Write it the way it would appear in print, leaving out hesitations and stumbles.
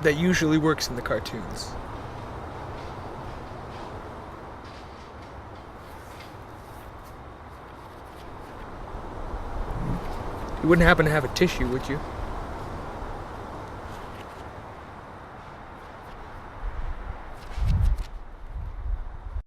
that usually works in the cartoons. You wouldn't happen to have a tissue, would you?